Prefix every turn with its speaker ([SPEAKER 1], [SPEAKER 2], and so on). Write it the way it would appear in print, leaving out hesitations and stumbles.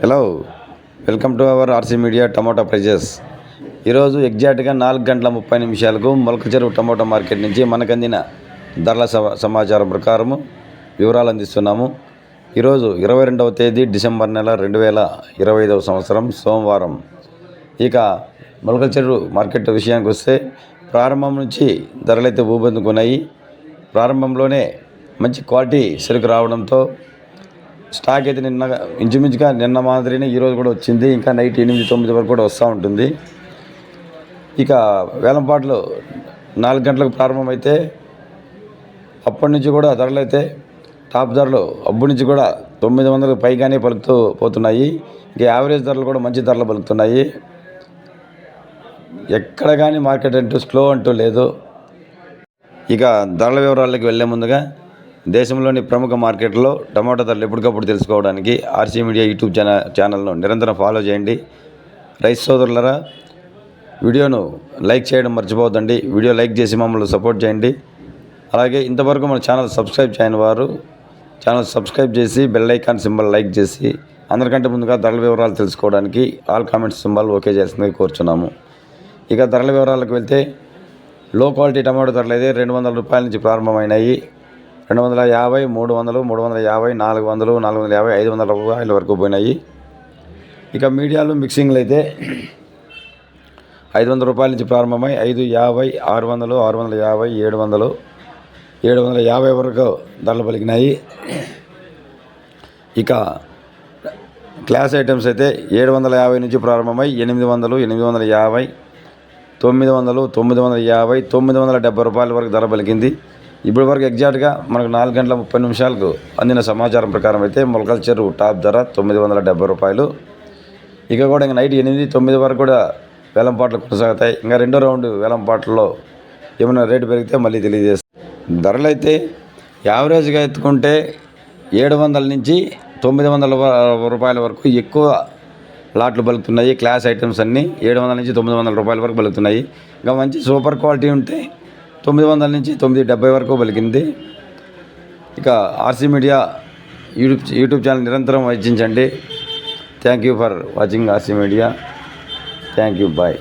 [SPEAKER 1] Hello, welcome to our RC media tomato prices. ఈరోజు ఎగ్జాక్ట్గా 4:30 మొలక చెరువు టమోటా మార్కెట్ నుంచి మనకు అందిన ధరల సమాచారం ప్రకారము వివరాలు అందిస్తున్నాము. ఈరోజు 22వ తేదీ డిసెంబర్ నెల 2025 సంవత్సరం సోమవారం. ఇక మొలక చెరువు మార్కెట్ విషయానికి వస్తే ప్రారంభం నుంచి ధరలైతే ఊపందుకున్నాయి. ప్రారంభంలోనే మంచి క్వాలిటీ సరుకు రావడంతో స్టాక్ అయితే ఇంచుమించుగా నిన్న మాదిరినే ఈరోజు కూడా వచ్చింది. ఇంకా నైట్ 8-9 వరకు కూడా వస్తూ ఉంటుంది. ఇక వేలంపాట్లు 4 గంటలకు ప్రారంభమైతే అప్పటి నుంచి కూడా ధరలు అయితే టాప్ ధరలు అప్పటి నుంచి కూడా 900 పైగానే పలుకుతూ పోతున్నాయి. ఇక యావరేజ్ ధరలు కూడా మంచి ధరలు పలుకుతున్నాయి. ఎక్కడ కానీ మార్కెట్ అంటూ స్లో అంటూ లేదు. ఇక ధరల వివరాలకు వెళ్ళే ముందుగా దేశంలోని ప్రముఖ మార్కెట్లో టమాటా ధరలు ఎప్పటికప్పుడు తెలుసుకోవడానికి ఆర్సీ మీడియా యూట్యూబ్ ఛానల్ను నిరంతరం ఫాలో చేయండి. రైతు సోదరులరా, వీడియోను లైక్ చేయడం మర్చిపోవద్దండి. వీడియో లైక్ చేసి మమ్మల్ని సపోర్ట్ చేయండి. అలాగే ఇంతవరకు మన ఛానల్ సబ్స్క్రైబ్ చేయని వారు ఛానల్ సబ్స్క్రైబ్ చేసి బెల్ ఐకాన్ సింబల్ లైక్ చేసి అందరికంటే ముందుగా ధరల వివరాలు తెలుసుకోవడానికి ఆల్ కామెంట్స్ సింబల్ ఓకే చేసిందని కోరుచున్నాము. ఇక ధరల వివరాలకు వెళ్తే లో క్వాలిటీ టమాటో ధరలు అయితే 200 రూపాయల నుంచి ప్రారంభమైనాయి. 250, 300, 350, 400, 450, 500 రూపాయల వరకు పోయినాయి. ఇక మీడియాలు మిక్సింగ్లు అయితే 500 రూపాయల నుంచి ప్రారంభమై 550, 600, 650, 700, 750 వరకు ధరలు పలికినాయి. ఇక క్లాస్ ఐటమ్స్ అయితే 750 నుంచి ప్రారంభమై 800, 850, 900, 950, 970 రూపాయల వరకు ధర పలికింది. ఇప్పటి వరకు ఎగ్జాక్ట్గా మనకు 4:30 అందిన సమాచారం ప్రకారం అయితే మొలకల చెరువు టాప్ ధర 970 రూపాయలు. ఇక కూడా ఇంకా నైట్ 8-9 వరకు కూడా వేలంపాట్లు కొనసాగుతాయి. ఇంకా రెండో రౌండ్ వేలంపాట్లలో ఏమైనా రేటు పెరిగితే మళ్ళీ తెలియజేస్తాయి. ధరలు అయితే యావరేజ్గా ఎత్తుకుంటే 700 నుంచి 900 రూపాయల వరకు ఎక్కువ లాట్లు పలుకుతున్నాయి. క్లాస్ ఐటమ్స్ అన్నీ 700 నుంచి 900 రూపాయల వరకు పలుకుతున్నాయి. ఇంకా మంచి సూపర్ క్వాలిటీ ఉంటే 900 నుంచి 970 వరకు పలికింది. ఇక ఆర్సీ మీడియా యూట్యూబ్ ఛానల్ నిరంతరం వీక్షించండి. Thank you for watching RC media. Thank you. Bye.